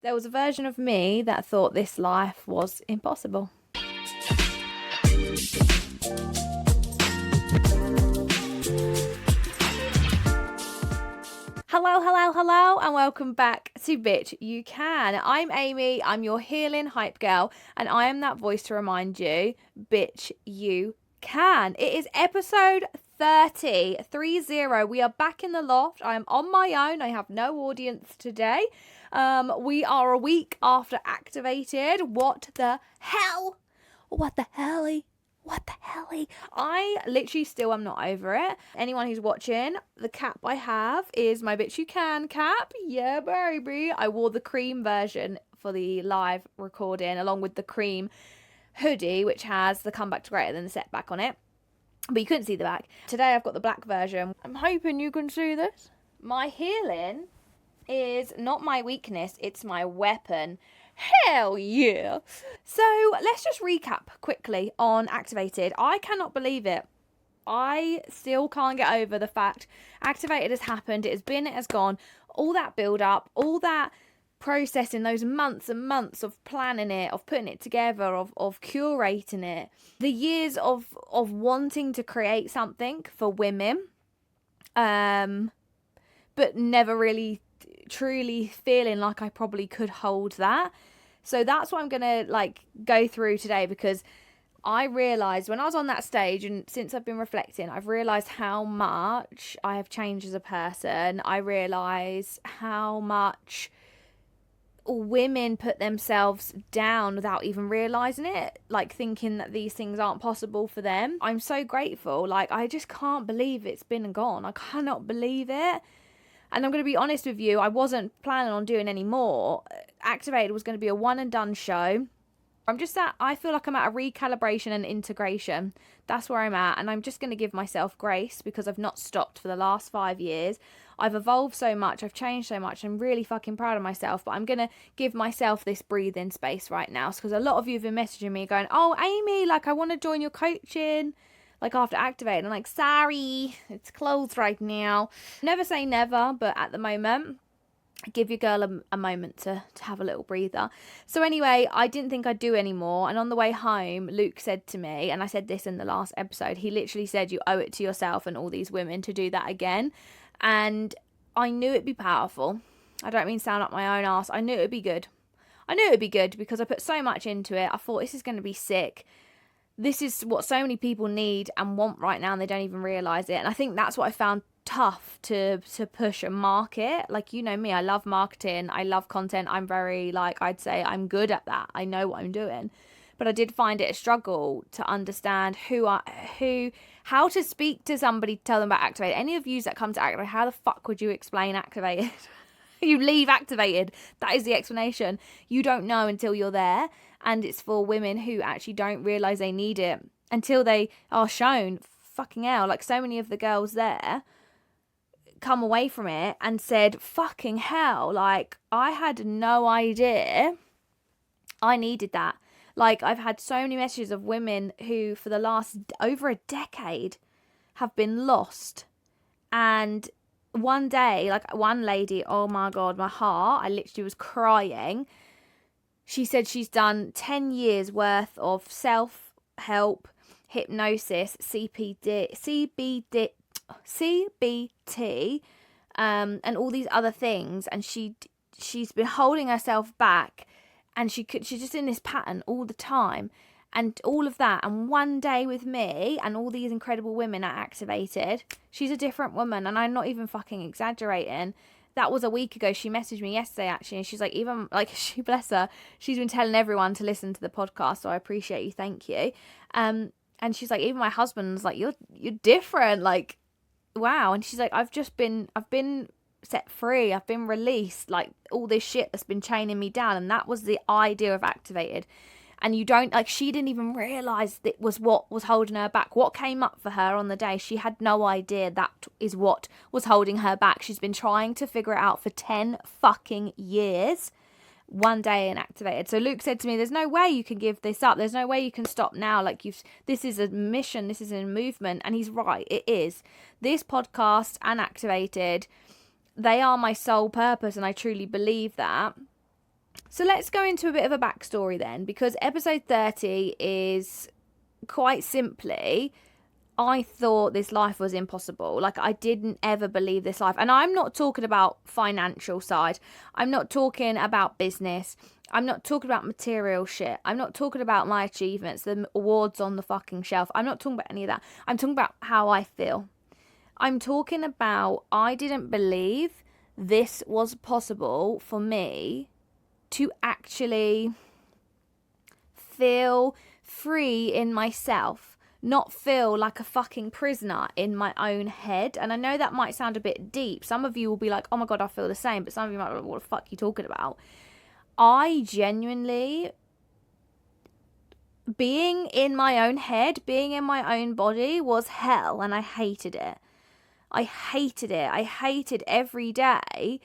There was a version of me that thought this life was impossible. Hello, and welcome back to Bitch You Can. I'm Amy, I'm your healing hype girl, and I am that voice to remind you, bitch, you can. It is episode 30. We are back in the loft. I am on my own. I have no audience today. We are a week after activated. What the hell? What the hell? What the hell? I literally still am not over it. Anyone who's watching, the cap I have is my Bitch You Can cap. Yeah, baby. I wore the cream version for the live recording along with the cream hoodie, which has the comeback to greater than the setback on it. But you couldn't see the back. Today I've got the black version. I'm hoping you can see this. My healing is not my weakness, it's my weapon. Hell yeah. So let's just recap quickly on Activated. I cannot believe it. I still can't get over the fact Activated has happened. It has been, it has gone. All that build up, all that processing, those months and months of planning it, of putting it together, of curating it, the years of wanting to create something for women, but never really truly feeling like I probably could hold that. So that's what I'm gonna go through today, because I realised when I was on that stage, and since I've been reflecting, I've realised how much I have changed as a person. I realise how much women put themselves down without even realising it, like thinking that these things aren't possible for them. I'm so grateful. I just can't believe it's been and gone. I cannot believe it. And I'm going to be honest with you, I wasn't planning on doing any more. Activated was going to be a one and done show. I feel like I'm at a recalibration and integration. That's where I'm at. And I'm just going to give myself grace because I've not stopped for the last 5 years. I've evolved so much. I've changed so much. I'm really fucking proud of myself. But I'm going to give myself this breathing space right now. Because a lot of you have been messaging me going, oh, Amy, I want to join your coaching. After Activate, I'm like, sorry, it's closed right now. Never say never, but at the moment, give your girl a moment to have a little breather. So anyway, I didn't think I'd do any more. And on the way home, Luke said to me, and I said this in the last episode, he literally said, you owe it to yourself and all these women to do that again. And I knew it'd be powerful. I don't mean sound up my own ass. I knew it'd be good. Because I put so much into it. I thought this is going to be sick. This is what so many people need and want right now, and they don't even realise it. And I think that's what I found tough to push and market. You know me, I love marketing, I love content. I'm very, I'd say I'm good at that. I know what I'm doing. But I did find it a struggle to understand how to speak to somebody to tell them about Activate. Any of you that come to Activate, how the fuck would you explain Activated? You leave Activated. That is the explanation. You don't know until you're there. And it's for women who actually don't realise they need it until they are shown. Fucking hell. So many of the girls there come away from it and said, fucking hell. I had no idea I needed that. I've had so many messages of women who for the last over a decade have been lost. And one day, one lady, oh my God, my heart, I literally was crying. She said she's done 10 years worth of self-help, hypnosis, CBT, and all these other things. And she's been holding herself back, and she's just in this pattern all the time. And all of that, and one day with me and all these incredible women are Activated, she's a different woman, and I'm not even fucking exaggerating. That was a week ago. She messaged me yesterday, actually, and she's she, bless her, she's been telling everyone to listen to the podcast, so I appreciate you, thank you. And she's like, even my husband's like, you're different, wow. And she's like, I've been set free, I've been released, all this shit that's been chaining me down. And that was the idea of Activated. And you don't, she didn't even realise that was what was holding her back. What came up for her on the day, she had no idea that is what was holding her back. She's been trying to figure it out for 10 fucking years. One day and Activated. So Luke said to me, there's no way you can give this up. There's no way you can stop now. This is a mission. This is a movement. And he's right. It is. This podcast and Activated, they are my sole purpose. And I truly believe that. So let's go into a bit of a backstory then, because episode 30 is quite simply, I thought this life was impossible. Like, I didn't ever believe this life. And I'm not talking about financial side. I'm not talking about business. I'm not talking about material shit. I'm not talking about my achievements, the awards on the fucking shelf. I'm not talking about any of that. I'm talking about how I feel. I'm talking about, I didn't believe this was possible for me to actually feel free in myself, not feel like a fucking prisoner in my own head. And I know that might sound a bit deep. Some of you will be like, oh my God, I feel the same. But some of you might be like, what the fuck are you talking about? I genuinely, being in my own head, being in my own body was hell, and I hated it. I hated it. I hated every day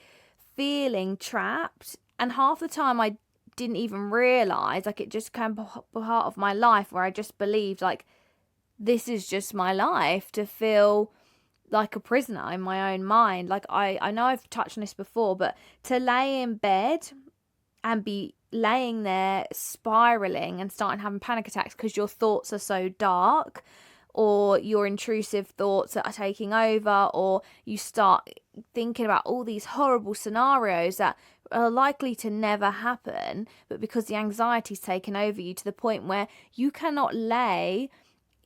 feeling trapped. And half the time I didn't even realise, like, it just became part of my life where I just believed, like, this is just my life, to feel like a prisoner in my own mind. Like, I know I've touched on this before, but to lay in bed and be laying there spiraling and starting having panic attacks because your thoughts are so dark, or your intrusive thoughts are taking over, or you start thinking about all these horrible scenarios that are likely to never happen, but because the anxiety's taken over you to the point where you cannot lay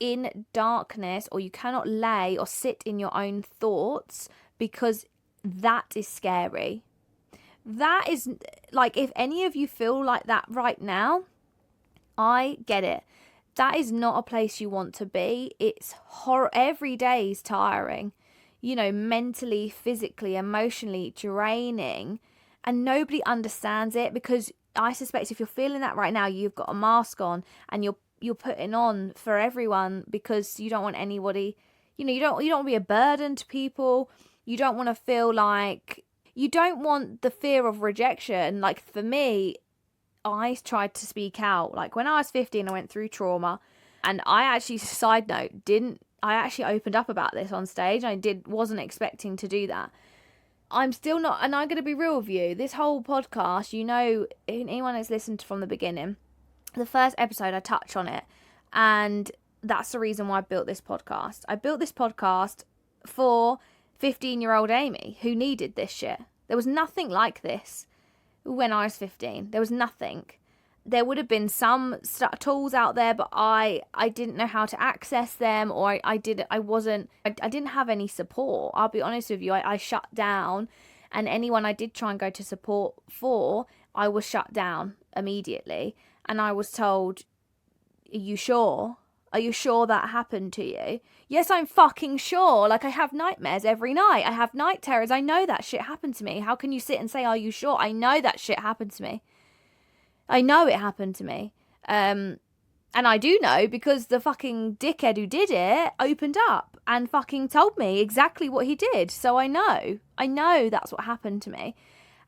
in darkness, or you cannot lay or sit in your own thoughts, because that is scary. That is, like, if any of you feel like that right now, I get it. That is not a place you want to be. It's every day is tiring, you know, mentally, physically, emotionally draining, and nobody understands it, because I suspect if you're feeling that right now, you've got a mask on and you're putting on for everyone, because you don't want anybody, you know, you don't want to be a burden to people. You don't want to feel like, you don't want the fear of rejection. Like, for me, I tried to speak out. Like, when I was 15, I went through trauma, and I actually, side note, I actually opened up about this on stage. Wasn't expecting to do that. I'm still not, and I'm going to be real with you. This whole podcast, you know, anyone that's listened from the beginning, the first episode I touch on it, and that's the reason why I built this podcast. I built this podcast for 15-year-old Amy, who needed this shit. There was nothing like this when I was 15. There was nothing. There would have been some tools out there, but I didn't know how to access them, or I didn't have any support. I'll be honest with you, I shut down, and anyone I did try and go to support for, I was shut down immediately. And I was told, are you sure? Are you sure that happened to you? Yes, I'm fucking sure. Like, I have nightmares every night. I have night terrors. I know that shit happened to me. How can you sit and say, are you sure? I know that shit happened to me. I know it happened to me. And I do know, because the fucking dickhead who did it opened up and fucking told me exactly what he did. So I know that's what happened to me.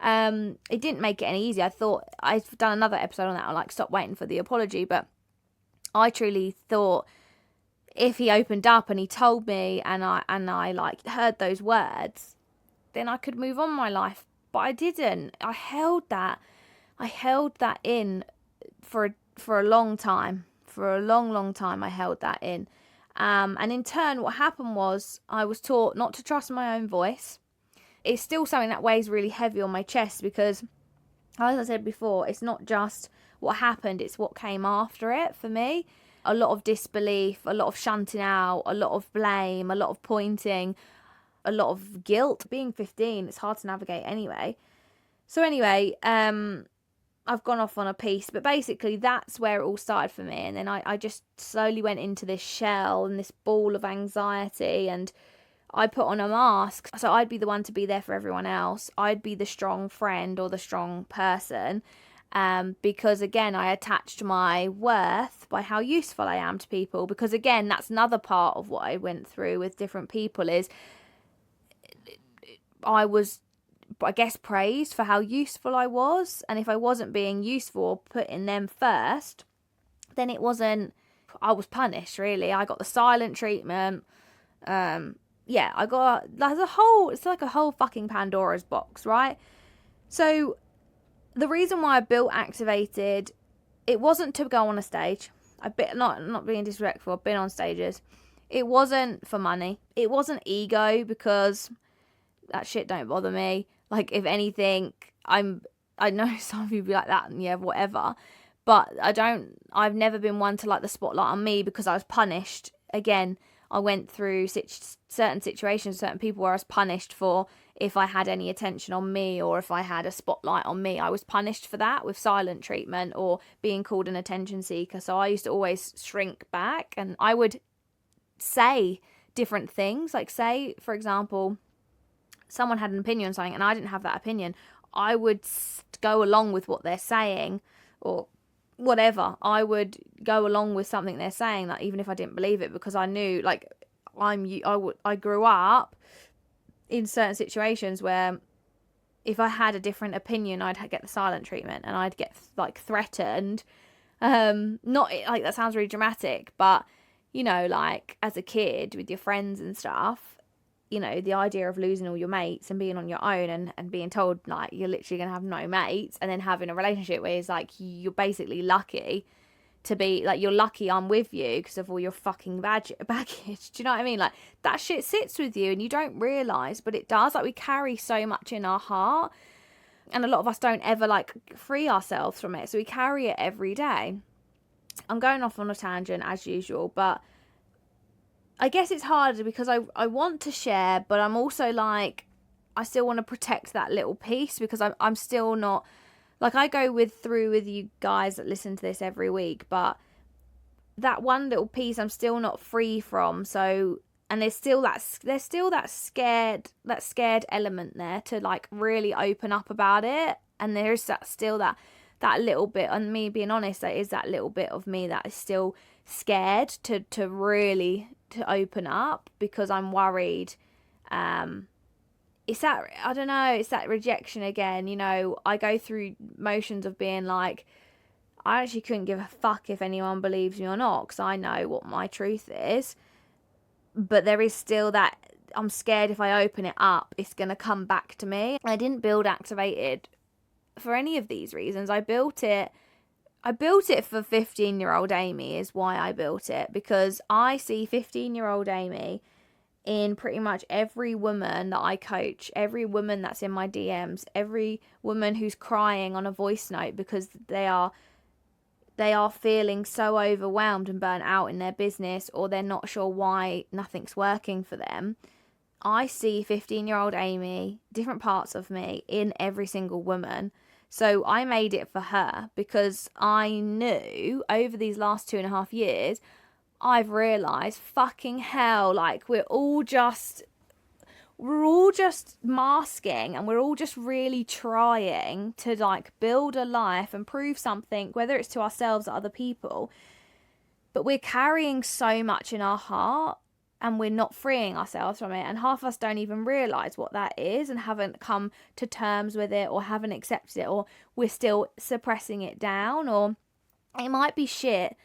It didn't make it any easier. I thought, I've done another episode on that. I like, stop waiting for the apology, but I truly thought, if he opened up and he told me, and I like heard those words, then I could move on my life. But I didn't. I held that in for a long time. For a long time, I held that in. And in turn, what happened was, I was taught not to trust my own voice. It's still something that weighs really heavy on my chest, because, as I said before, it's not just what happened, it's what came after it for me. A lot of disbelief, a lot of shunting out, a lot of blame, a lot of pointing, a lot of guilt. Being 15, it's hard to navigate anyway. So anyway, I've gone off on a piece, but basically that's where it all started for me. And then I just slowly went into this shell and this ball of anxiety, and I put on a mask. So I'd be the one to be there for everyone else. I'd be the strong friend or the strong person. Because again, I attached my worth by how useful I am to people. Because again, that's another part of what I went through with different people, is I was, I guess, praised for how useful I was. And if I wasn't being useful or putting them first, then it wasn't, I was punished, really. I got the silent treatment. Yeah, I got, it's like a whole fucking Pandora's box, right? So The reason why I built Activated, it wasn't to go on a stage. I've been, not being disrespectful, I've been on stages. It wasn't for money. It wasn't ego, because that shit don't bother me. Like, if anything, I know some people be like that, and yeah, whatever. But I've never been one to like the spotlight on me, because I was punished. Again, I went through certain situations, certain people where I was punished for if I had any attention on me, or if I had a spotlight on me. I was punished for that with silent treatment or being called an attention seeker. So I used to always shrink back, and I would say different things. Like, say, for example, someone had an opinion on something and I didn't have that opinion, I would go along with what they're saying, or whatever. I would go along with something they're saying, like, even if I didn't believe it, because I knew, like, I grew up in certain situations where if I had a different opinion, I'd get the silent treatment, and I'd get like threatened. Not like, that sounds really dramatic, but you know, like, as a kid with your friends and stuff, you know, the idea of losing all your mates and being on your own, and being told, like, you're literally going to have no mates, and then having a relationship where it's like, you're basically lucky to be, like, you're lucky I'm with you because of all your fucking baggage. Do you know what I mean? Like, that shit sits with you and you don't realise, but it does. Like, we carry so much in our heart, and a lot of us don't ever, like, free ourselves from it. So we carry it every day. I'm going off on a tangent as usual, but I guess it's harder because I want to share, but I'm also like, I still want to protect that little piece, because I'm still not, like, I go through with you guys that listen to this every week, but that one little piece I'm still not free from. So, and there's still that scared element there to, like, really open up about it. And there's that little bit, and me being honest, that is that little bit of me that is still scared to really to open up, because I'm worried. It's that, I don't know, it's that rejection again. You know, I go through motions of being like, I actually couldn't give a fuck if anyone believes me or not, because I know what my truth is. But there is still that, I'm scared if I open it up, it's going to come back to me. I didn't build Activated for any of these reasons. I built it for 15-year-old Amy, is why I built it, because I see 15-year-old Amy in pretty much every woman that I coach, every woman that's in my DMs, every woman who's crying on a voice note because they are feeling so overwhelmed and burnt out in their business, or they're not sure why nothing's working for them. I see 15-year-old Amy, different parts of me, in every single woman. So I made it for her, because I knew over these last 2.5 years, I've realised, fucking hell, like, we're all just masking, and we're all just really trying to, like, build a life and prove something, whether it's to ourselves or other people. But we're carrying so much in our heart, and we're not freeing ourselves from it. And half of us don't even realise what that is, and haven't come to terms with it, or haven't accepted it, or we're still suppressing it down. Or it might be shit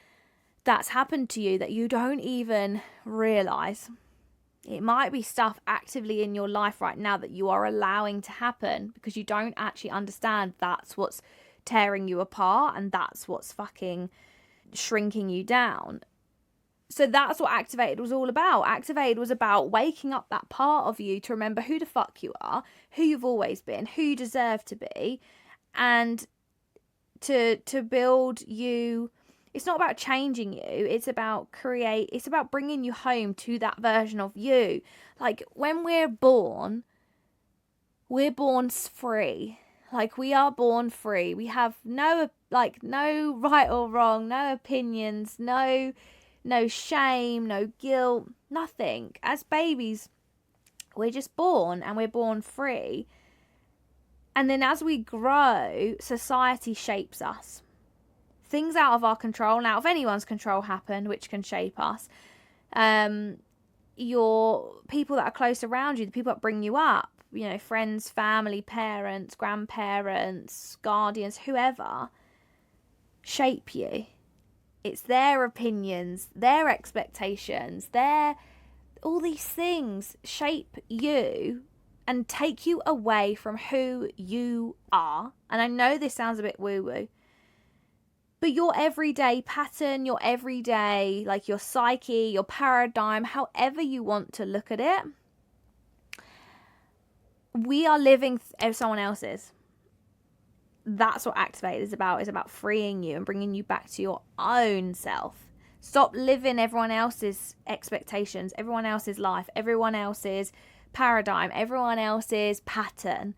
that's happened to you that you don't even realise. It might be stuff actively in your life right now that you are allowing to happen, because you don't actually understand that's what's tearing you apart, and that's what's fucking shrinking you down. So that's what Activated was all about. Activated was about waking up that part of you to remember who the fuck you are, who you've always been, who you deserve to be, and to build you. It's not about changing you. It's about bringing you home to that version of you. Like, when we're born free. Like, we are born free. We have no right or wrong, no opinions, no shame, no guilt, nothing. As babies, we're just born, and we're born free. And then as we grow, society shapes us. Things out of our control, now if anyone's control happen, which can shape us, your people that are close around you, the people that bring you up, you know, friends, family, parents, grandparents, guardians, whoever, shape you. It's their opinions, their expectations, all these things shape you and take you away from who you are. And I know this sounds a bit woo-woo, but your everyday pattern, your everyday, like your psyche, your paradigm, however you want to look at it, we are living as someone else's. That's what Activate is about freeing you and bringing you back to your own self. Stop living everyone else's expectations, everyone else's life, everyone else's paradigm, everyone else's pattern.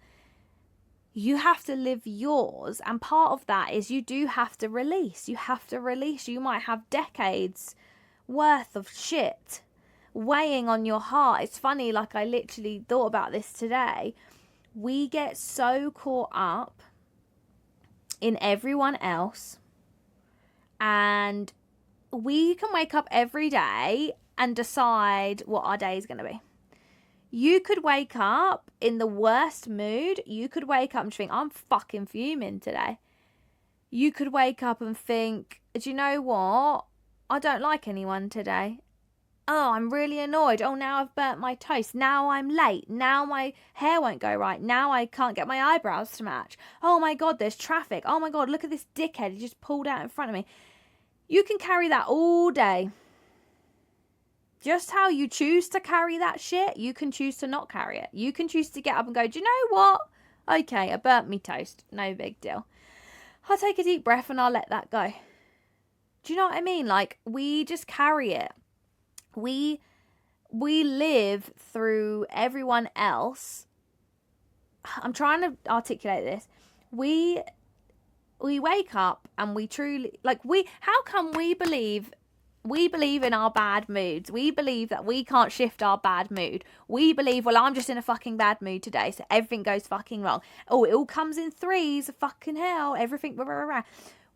You have to live yours, and part of that is you do have to release. You might have decades worth of shit weighing on your heart. It's funny, like I literally thought about this today. We get so caught up in everyone else, and we can wake up every day and decide what our day is going to be. You could wake up in the worst mood. You could wake up and think, I'm fucking fuming today. You could wake up and think, do you know what? I don't like anyone today. Oh, I'm really annoyed. Oh, now I've burnt my toast. Now I'm late. Now my hair won't go right. Now I can't get my eyebrows to match. Oh my God, there's traffic. Oh my God, look at this dickhead. He just pulled out in front of me. You can carry that all day. Just how you choose to carry that shit, you can choose to not carry it. You can choose to get up and go, do you know what? Okay, I burnt me toast. No big deal. I'll take a deep breath and I'll let that go. Do you know what I mean? Like, we just carry it. We live through everyone else. I'm trying to articulate this. We wake up and we truly, like, how come we believe in our bad moods? We believe that we can't shift our bad mood. We believe, well, I'm just in a fucking bad mood today, so everything goes fucking wrong. Oh, it all comes in threes, fucking hell, everything, blah, blah, blah.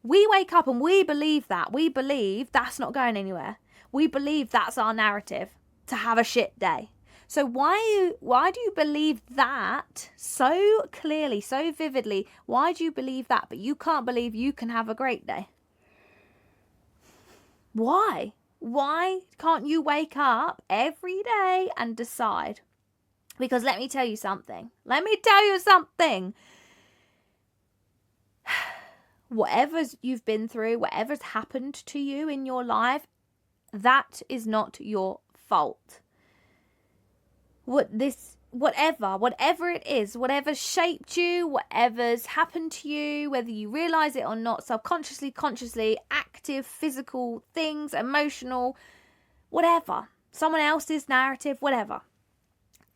We wake up and we believe that. We believe that's not going anywhere. We believe that's our narrative, to have a shit day. So why do you believe that so clearly, so vividly? Why do you believe that, but you can't believe you can have a great day? Why? Why can't you wake up every day and decide? Because let me tell you something. Whatever you've been through, whatever's happened to you in your life, that is not your fault. Whatever it is, whatever's shaped you, whatever's happened to you, whether you realize it or not, subconsciously, consciously, active, physical things, emotional, whatever, someone else's narrative, whatever.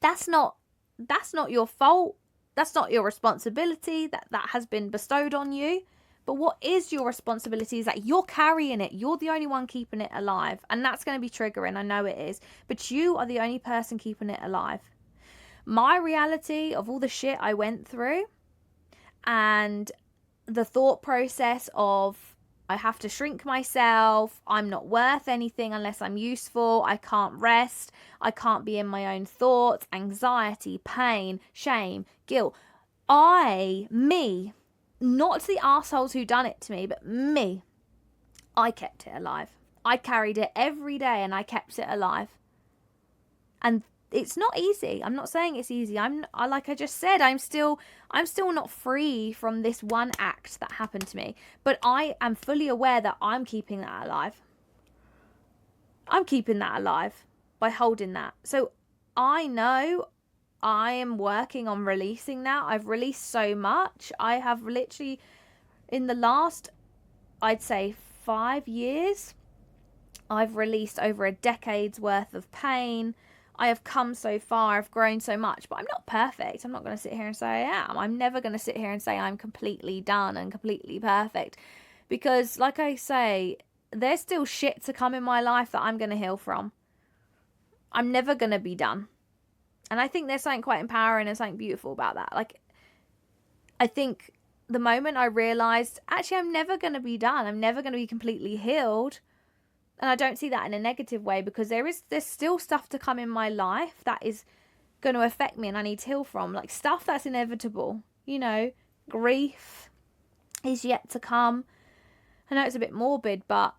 That's not your fault. That's not your responsibility. That has been bestowed on you. But what is your responsibility is that you're carrying it. You're the only one keeping it alive. And that's going to be triggering. I know it is. But you are the only person keeping it alive. My reality of all the shit I went through and the thought process of I have to shrink myself, I'm not worth anything unless I'm useful, I can't rest, I can't be in my own thoughts, anxiety, pain, shame, guilt. Not the assholes who done it to me, but me. I kept it alive. I carried it every day and I kept it alive. And it's not easy. I'm not saying it's easy. Like I just said, I'm still not free from this one act that happened to me. But I am fully aware that I'm keeping that alive. I'm keeping that alive by holding that. So I know I am working on releasing that. I've released so much. I have literally, in the last, I'd say 5 years, I've released over a decade's worth of pain. I have come so far. I've grown so much, but I'm not perfect. I'm not going to sit here and say I am. I'm never going to sit here and say I'm completely done and completely perfect. Because, like I say, there's still shit to come in my life that I'm going to heal from. I'm never going to be done. And I think there's something quite empowering and something beautiful about that. Like, I think the moment I realised, actually, I'm never going to be done. I'm never going to be completely healed. And I don't see that in a negative way, because there's still stuff to come in my life that is going to affect me and I need to heal from. Like, stuff that's inevitable. You know, grief is yet to come. I know it's a bit morbid, but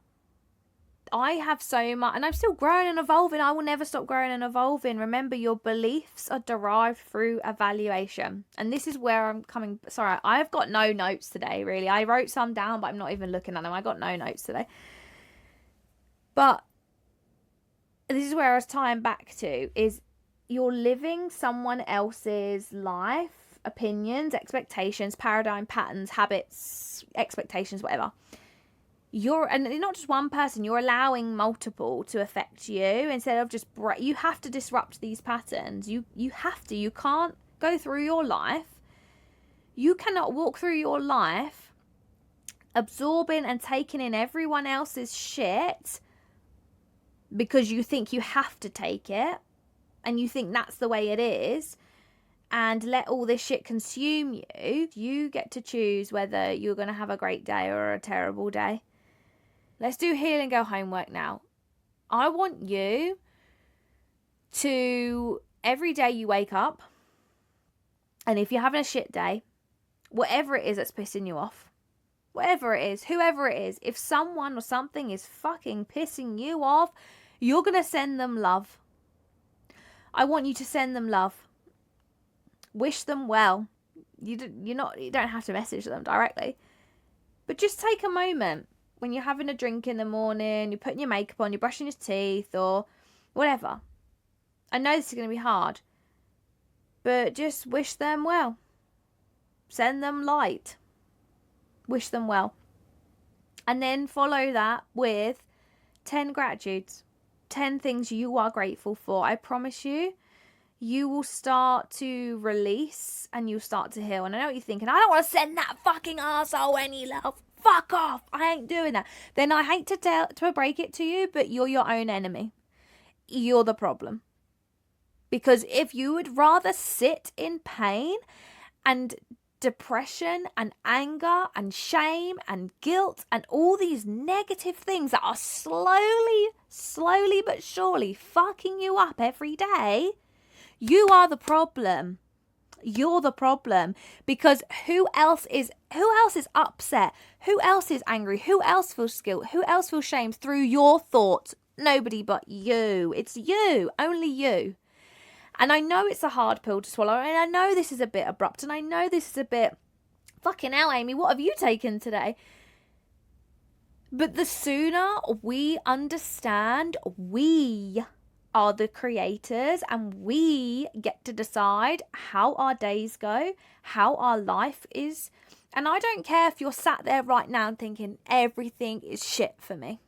I have so much, and I'm still growing and evolving. I will never stop growing and evolving. Remember, your beliefs are derived through evaluation. And this is where I'm coming. Sorry, I've got no notes today, really. I wrote some down, but I'm not even looking at them. I got no notes today. But this is where I was tying back to, is you're living someone else's life, opinions, expectations, paradigm, patterns, habits, expectations, whatever. And not just one person, you're allowing multiple to affect you instead of just you have to disrupt these patterns. You can't go through your life. You cannot walk through your life absorbing and taking in everyone else's shit because you think you have to take it and you think that's the way it is, and let all this shit consume you. You get to choose whether you're going to have a great day or a terrible day. Let's do heal and go homework now. I want you to, every day you wake up, and if you're having a shit day, whatever it is that's pissing you off, whatever it is, whoever it is, if someone or something is fucking pissing you off, you're going to send them love. I want you to send them love. Wish them well. You don't have to message them directly, but just take a moment. When you're having a drink in the morning, you're putting your makeup on, you're brushing your teeth or whatever. I know this is going to be hard, but just wish them well. Send them light. Wish them well. And then follow that with 10 gratitudes. 10 things you are grateful for. I promise you, you will start to release and you'll start to heal. And I know what you're thinking. I don't want to send that fucking arsehole any love. Fuck off. I ain't doing that. Then I hate to break it to you, but you're your own enemy. You're the problem. Because if you would rather sit in pain and depression and anger and shame and guilt and all these negative things that are slowly but surely fucking you up every day, you are the problem. You're the problem, because who else is upset? Who else is angry? Who else feels guilt? Who else feels shame through your thoughts? Nobody but you. It's you, only you. And I know it's a hard pill to swallow, and I know this is a bit abrupt, and I know this is a bit, fucking hell, Amy, what have you taken today? But the sooner we understand we are the creators and we get to decide how our days go, how our life is. And I don't care if you're sat there right now and thinking everything is shit for me.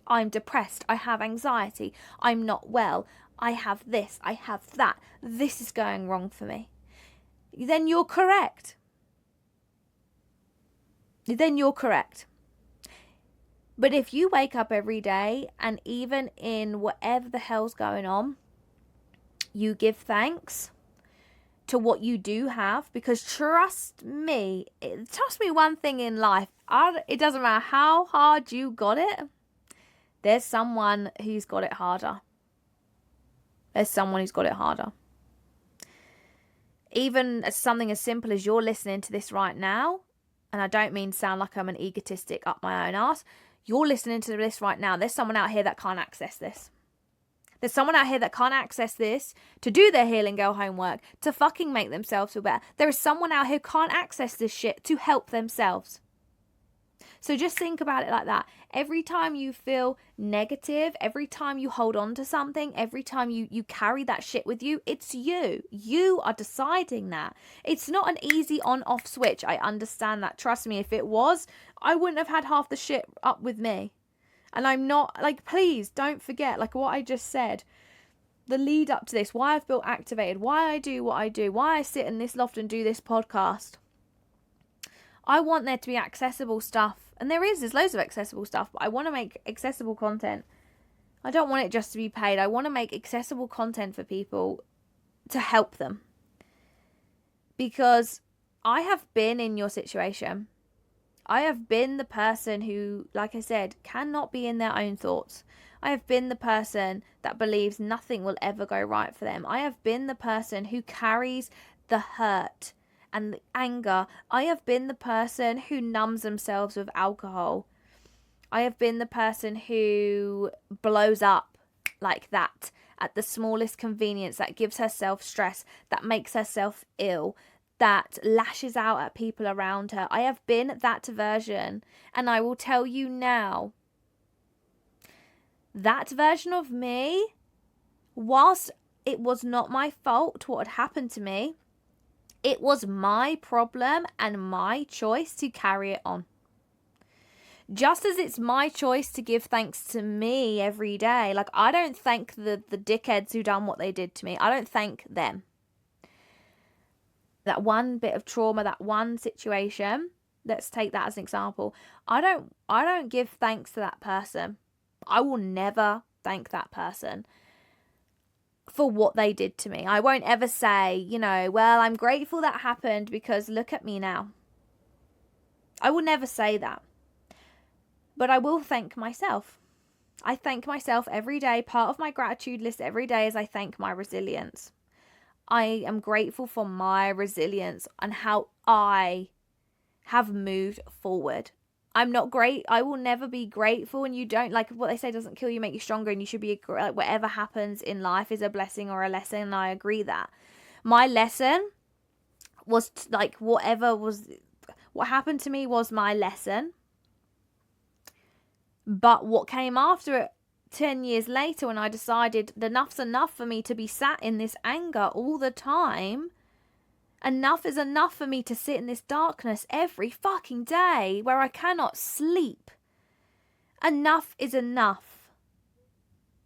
I'm depressed. I have anxiety. I'm not well. I have this. I have that. This is going wrong for me. Then you're correct. But if you wake up every day and even in whatever the hell's going on, you give thanks to what you do have, because trust me one thing in life, it doesn't matter how hard you got it, there's someone who's got it harder. Even something as simple as you're listening to this right now, and I don't mean sound like I'm an egotistic up my own ass. You're listening to this right now. There's someone out here that can't access this. There's someone out here that can't access this to do their healing girl homework, to fucking make themselves feel better. There is someone out here who can't access this shit to help themselves. So just think about it like that. Every time you feel negative, every time you hold on to something, every time you carry that shit with you, it's you. You are deciding that. It's not an easy on-off switch. I understand that. Trust me, if it was, I wouldn't have had half the shit up with me. And I'm not, please don't forget, what I just said, the lead up to this, why I've built Activated, why I do what I do, why I sit in this loft and do this podcast. I want there to be accessible stuff. And there's loads of accessible stuff, but I want to make accessible content. I don't want it just to be paid. I want to make accessible content for people to help them. Because I have been in your situation. I have been the person who, like I said, cannot be in their own thoughts. I have been the person that believes nothing will ever go right for them. I have been the person who carries the hurt and the anger. I have been the person who numbs themselves with alcohol. I have been the person who blows up like that at the smallest convenience, that gives herself stress, that makes herself ill, that lashes out at people around her. I have been that version. And I will tell you now, that version of me, whilst it was not my fault what had happened to me, it was my problem and my choice to carry it on. Just as it's my choice to give thanks to me every day. Like, I don't thank the dickheads who done what they did to me. I don't thank them. That one bit of trauma, that one situation, let's take that as an example. I don't give thanks to that person. I will never thank that person for what they did to me. I won't ever say, you know, well, I'm grateful that happened because look at me now. I will never say that. But I will thank myself. I thank myself every day. Part of my gratitude list every day is I thank my resilience. I am grateful for my resilience and how I have moved forward. I'm not great. I will never be grateful. And you don't, like what they say, doesn't kill you, make you stronger. And you should be, like, whatever happens in life is a blessing or a lesson. And I agree that. My lesson was like what happened to me was my lesson. But what came after it 10 years later, when I decided enough's enough for me to be sat in this anger all the time, enough is enough for me to sit in this darkness every fucking day where I cannot sleep. Enough is enough.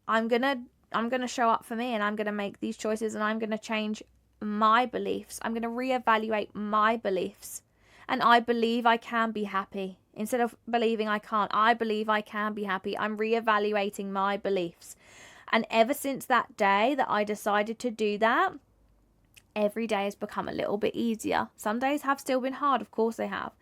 I'm gonna show up for me, and I'm gonna make these choices, and I'm gonna change my beliefs. I'm gonna reevaluate my beliefs, and I believe I can be happy. Instead of believing I can't, I believe I can be happy. I'm reevaluating my beliefs. And ever since that day that I decided to do that, every day has become a little bit easier. Some days have still been hard, of course they have.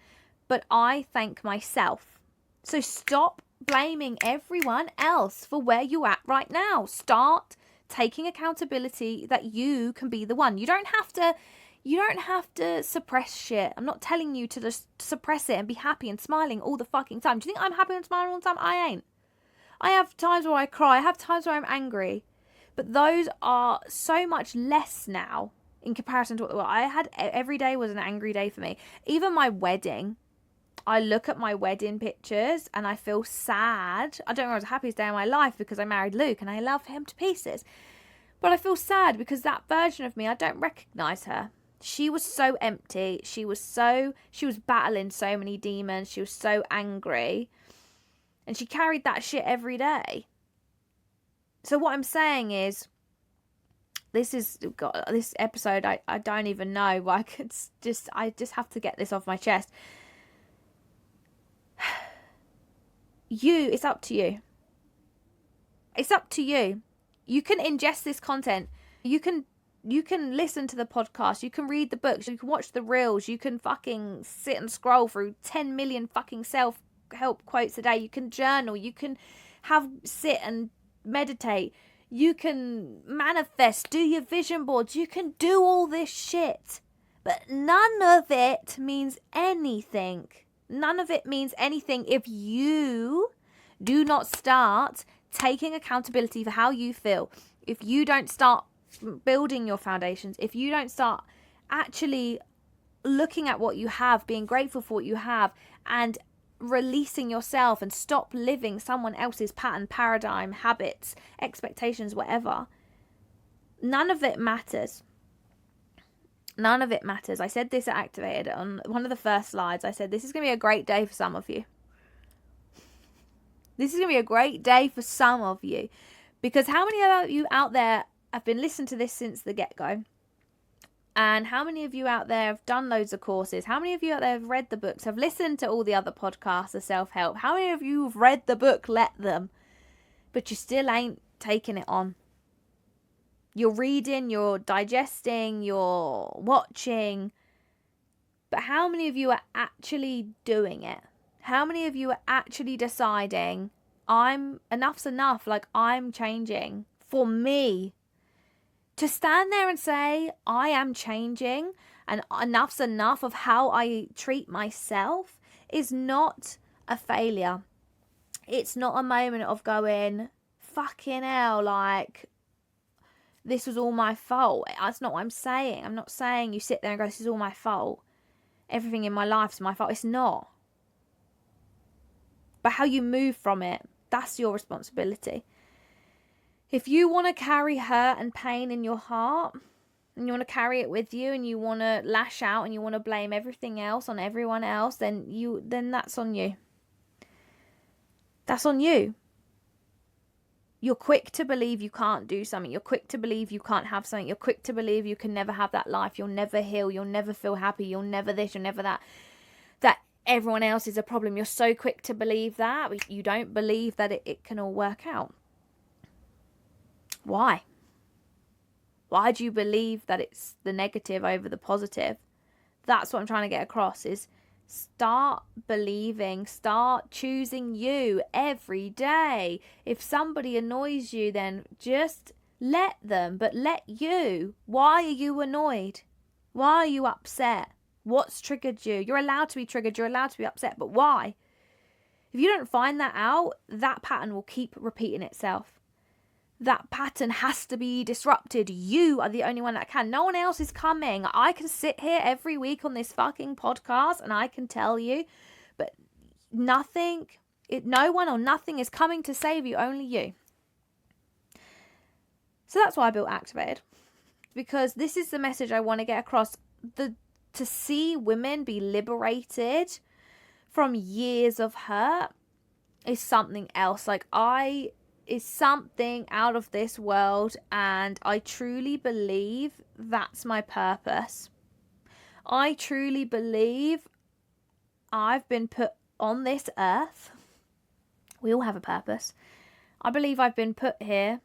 But I thank myself. So stop blaming everyone else for where you're at right now. Start taking accountability that you can be the one. You don't have to suppress shit. I'm not telling you to just suppress it and be happy and smiling all the fucking time. Do you think I'm happy and smiling all the time? I ain't. I have times where I cry. I have times where I'm angry. But those are so much less now in comparison to what I had. Every day was an angry day for me. Even my wedding. I look at my wedding pictures and I feel sad. I don't know, it was the happiest day of my life because I married Luke and I love him to pieces. But I feel sad because that version of me, I don't recognise her. She was so empty. She was battling so many demons. She was so angry. And she carried that shit every day. So what I'm saying is, this episode, I don't even know. I just have to get this off my chest. It's up to you. It's up to you. You can ingest this content. You can listen to the podcast. You can read the books. You can watch the reels. You can fucking sit and scroll through 10 million fucking self-help quotes a day. You can journal. You can sit and meditate. You can manifest. Do your vision boards. You can do all this shit. But none of it means anything. None of it means anything if you do not start taking accountability for how you feel. If you don't start building your foundations, if you don't start actually looking at what you have, being grateful for what you have, and releasing yourself and stop living someone else's pattern, paradigm, habits, expectations, whatever, none of it matters. None of it matters. I said this at Activated on one of the first slides. I said this is going to be a great day for some of you. This is going to be a great day for some of you. Because how many of you out there have been listening to this since the get-go? And how many of you out there have done loads of courses? How many of you out there have read the books, have listened to all the other podcasts of self-help? How many of you have read the book, Let Them? But you still ain't taking it on. You're reading, you're digesting, you're watching. But how many of you are actually doing it? How many of you are actually deciding, enough's enough, like I'm changing for me? To stand there and say, I am changing and enough's enough of how I treat myself is not a failure. It's not a moment of going, fucking hell, like, this was all my fault. That's not what I'm saying. I'm not saying you sit there and go, this is all my fault. Everything in my life is my fault. It's not. But how you move from it, that's your responsibility. If you want to carry hurt and pain in your heart, and you want to carry it with you, and you want to lash out, and you want to blame everything else on everyone else, then that's on you. That's on you. You're quick to believe you can't do something. You're quick to believe you can't have something. You're quick to believe you can never have that life. You'll never heal. You'll never feel happy. You'll never this. You'll never that. That everyone else is a problem. You're so quick to believe that. You don't believe that it can all work out. Why? Why do you believe that it's the negative over the positive? That's what I'm trying to get across, is start believing, start choosing you every day. If somebody annoys you, then just let them, but let you. Why are you annoyed? Why are you upset? What's triggered you? You're allowed to be triggered, you're allowed to be upset, but why? If you don't find that out, that pattern will keep repeating itself. That pattern has to be disrupted. You are the only one that can. No one else is coming. I can sit here every week on this fucking podcast and I can tell you, but no one or nothing is coming to save you, only you. So that's why I built Activated, because this is the message I want to get across. To see women be liberated from years of hurt is something else. Is something out of this world, and I truly believe that's my purpose. I truly believe I've been put on this earth. We all have a purpose. I believe I've been put here,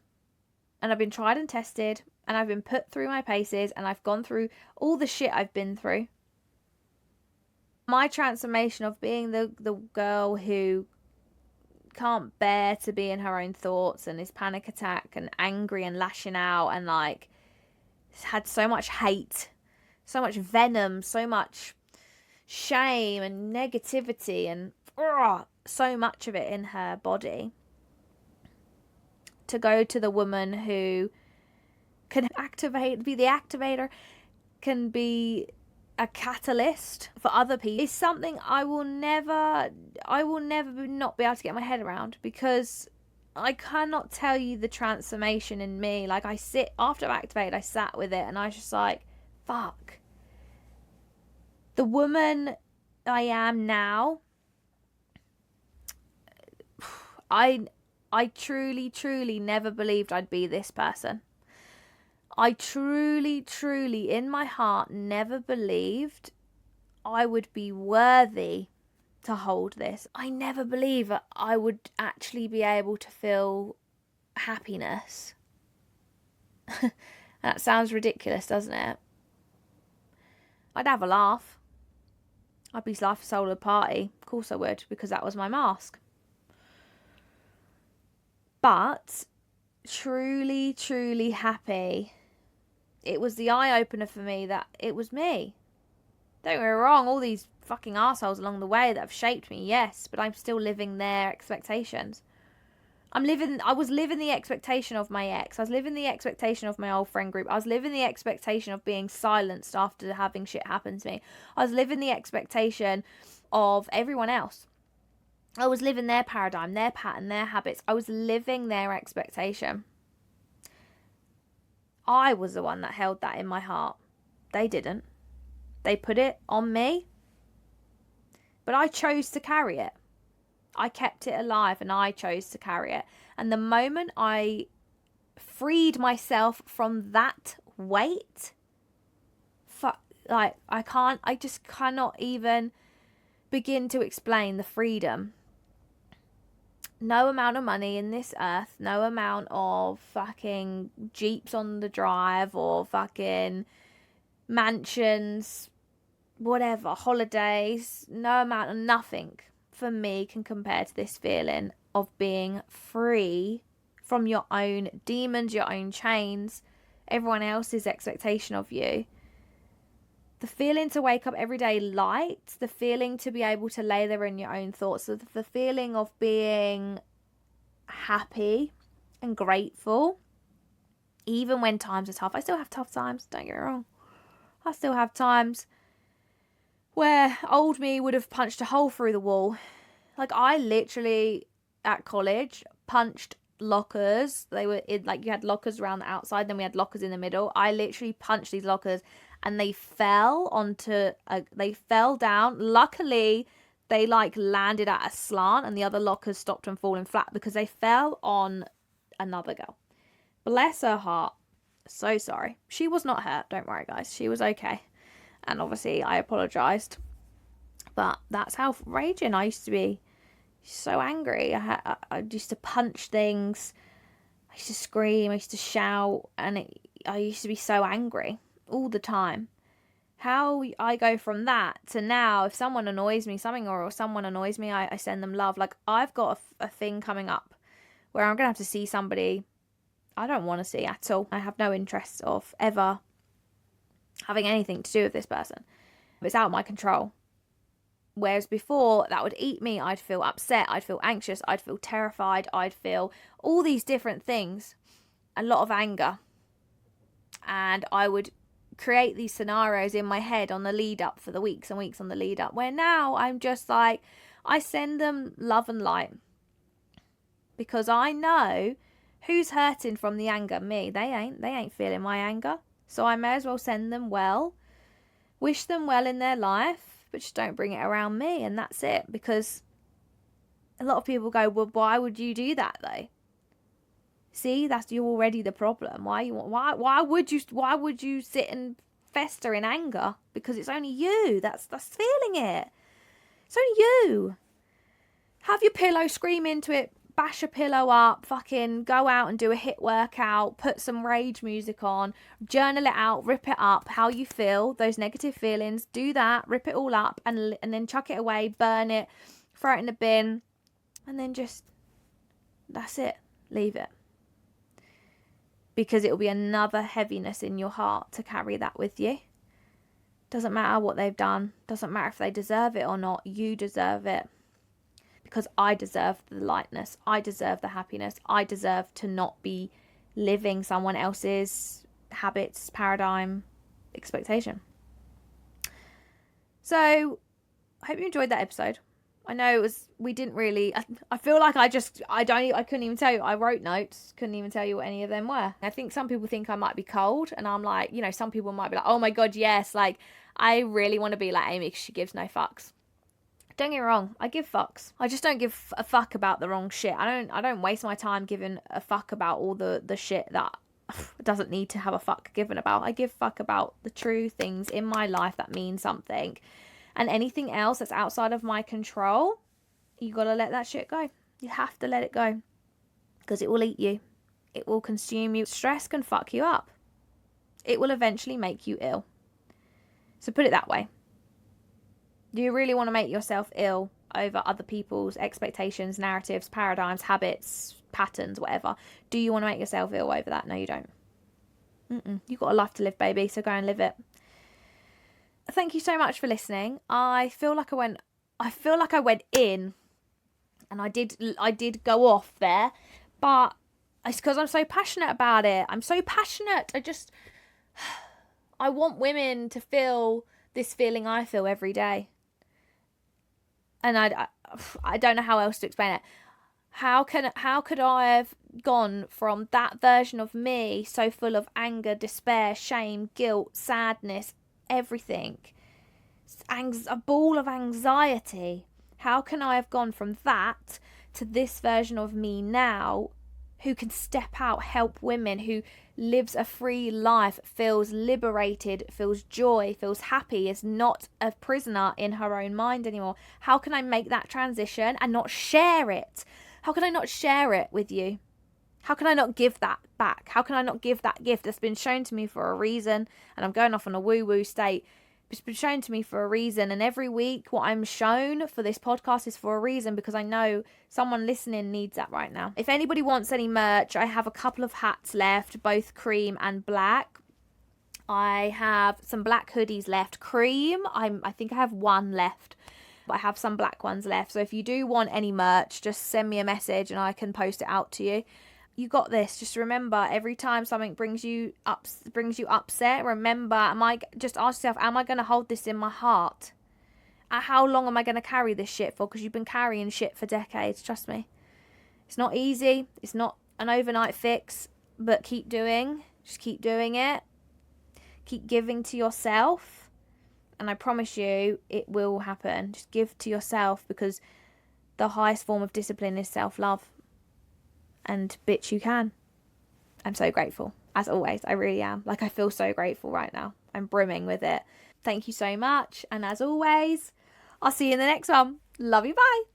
and I've been tried and tested, and I've been put through my paces, and I've gone through all the shit I've been through. My transformation of being the girl who can't bear to be in her own thoughts and is panic attack and angry and lashing out and like had so much hate, so much venom, so much shame and negativity and so much of it in her body, to go to the woman who can be the activator, can be a catalyst for other people, is something I will never not be able to get my head around, because I cannot tell you the transformation in me. Like, after I activated, I sat with it and I was just like, fuck. The woman I am now, I truly never believed I'd be this person. I truly in my heart never believed I would be worthy to hold this. I never believed I would actually be able to feel happiness. That sounds ridiculous, doesn't it? I'd have a laugh. I'd be life, soul of the party. Of course I would, because that was my mask. But truly happy. It was the eye-opener for me that it was me. Don't get me wrong, all these fucking arseholes along the way that have shaped me, yes, but I'm still living their expectations. I was living the expectation of my ex. I was living the expectation of my old friend group. I was living the expectation of being silenced after having shit happen to me. I was living the expectation of everyone else. I was living their paradigm, their pattern, their habits. I was living their expectation. I was the one that held that in my heart. They didn't. They put it on me. But I chose to carry it. I kept it alive and I chose to carry it. And the moment I freed myself from that weight, I just cannot even begin to explain the freedom. No amount of money in this earth, no amount of fucking Jeeps on the drive or fucking mansions, whatever, holidays, no amount of nothing for me can compare to this feeling of being free from your own demons, your own chains, everyone else's expectation of you. The feeling to wake up every day light, the feeling to be able to lay there in your own thoughts, the feeling of being happy and grateful, even when times are tough. I still have tough times, don't get me wrong. I still have times where old me would have punched a hole through the wall. Like, I literally, at college, punched lockers. They were in, like, you had lockers around the outside, then we had lockers in the middle. I literally punched these lockers and they fell down. Luckily, they like landed at a slant and the other lockers stopped them falling flat because they fell on another girl. Bless her heart. So sorry. She was not hurt. Don't worry, guys. She was okay. And obviously, I apologised. But that's how raging I used to be. So angry. I used to punch things. I used to scream. I used to shout. And I used to be so angry all the time. How I go from that to now, if someone annoys me, someone annoys me, I send them love. Like, I've got a thing coming up where I'm going to have to see somebody I don't want to see at all. I have no interest of ever having anything to do with this person. It's out of my control. Whereas before, that would eat me. I'd feel upset. I'd feel anxious. I'd feel terrified. I'd feel all these different things. A lot of anger. And I would create these scenarios in my head on the lead up for the weeks and weeks on the lead up. Where now I'm just like, I send them love and light. Because I know who's hurting from the anger. Me. They ain't feeling my anger. So I may as well send them well. Wish them well in their life. But just don't bring it around me. And that's it. Because a lot of people go, well, why would you do that though? See, you're already the problem. Why would you sit and fester in anger? Because it's only you that's feeling it. It's only you. Have your pillow, scream into it, bash a pillow up, fucking go out and do a HIIT workout, put some rage music on, journal it out, rip it up, how you feel, those negative feelings, do that, rip it all up and then chuck it away, burn it, throw it in the bin, and then just, that's it, leave it. Because it will be another heaviness in your heart to carry that with you. Doesn't matter what they've done, doesn't matter if they deserve it or not, you deserve it. Because I deserve the lightness. I deserve the happiness. I deserve to not be living someone else's habits, paradigm, expectation. So, I hope you enjoyed that episode. I know we didn't really, I feel like I couldn't even tell you. I wrote notes, couldn't even tell you what any of them were. I think some people think I might be cold. And I'm like, some people might be like, oh my God, yes. Like, I really want to be like Amy because she gives no fucks. Don't get me wrong, I give fucks. I just don't give a fuck about the wrong shit. I don't waste my time giving a fuck about all the shit that doesn't need to have a fuck given about. I give fuck about the true things in my life that mean something. And anything else that's outside of my control, you gotta let that shit go. You have to let it go. Because it will eat you. It will consume you. Stress can fuck you up. It will eventually make you ill. So put it that way. Do you really want to make yourself ill over other people's expectations, narratives, paradigms, habits, patterns, whatever? Do you want to make yourself ill over that? No, you don't. You've got a life to live, baby, so go and live it. Thank you so much for listening. I feel like I went in and I did go off there, but it's because I'm so passionate about it. I'm so passionate. I want women to feel this feeling I feel every day. And I don't know how else to explain it. How could I have gone from that version of me, so full of anger, despair, shame, guilt, sadness, everything, a ball of anxiety? How can I have gone from that to this version of me now, who can step out, help women, who lives a free life, feels liberated, feels joy, feels happy, is not a prisoner in her own mind anymore? How can I make that transition and not share it? How can I not share it with you? How can I not give that back? How can I not give that gift that's been shown to me for a reason? And I'm going off on a woo-woo state. It's been shown to me for a reason, and every week what I'm shown for this podcast is for a reason, because I know someone listening needs that right now. If anybody wants any merch, I have a couple of hats left, both cream and black. I have some black hoodies left. Cream, I think I have one left, but I have some black ones left. So if you do want any merch, just send me a message and I can post it out to you. You got this. Just remember, every time something brings you upset, remember, just ask yourself, am I going to hold this in my heart? How long am I going to carry this shit for? Because you've been carrying shit for decades, trust me. It's not easy. It's not an overnight fix, but keep doing. Just keep doing it. Keep giving to yourself. And I promise you, it will happen. Just give to yourself, because the highest form of discipline is self-love. And bitch, you can. I'm so grateful. As always, I really am. Like, I feel so grateful right now. I'm brimming with it. Thank you so much. And as always, I'll see you in the next one. Love you. Bye.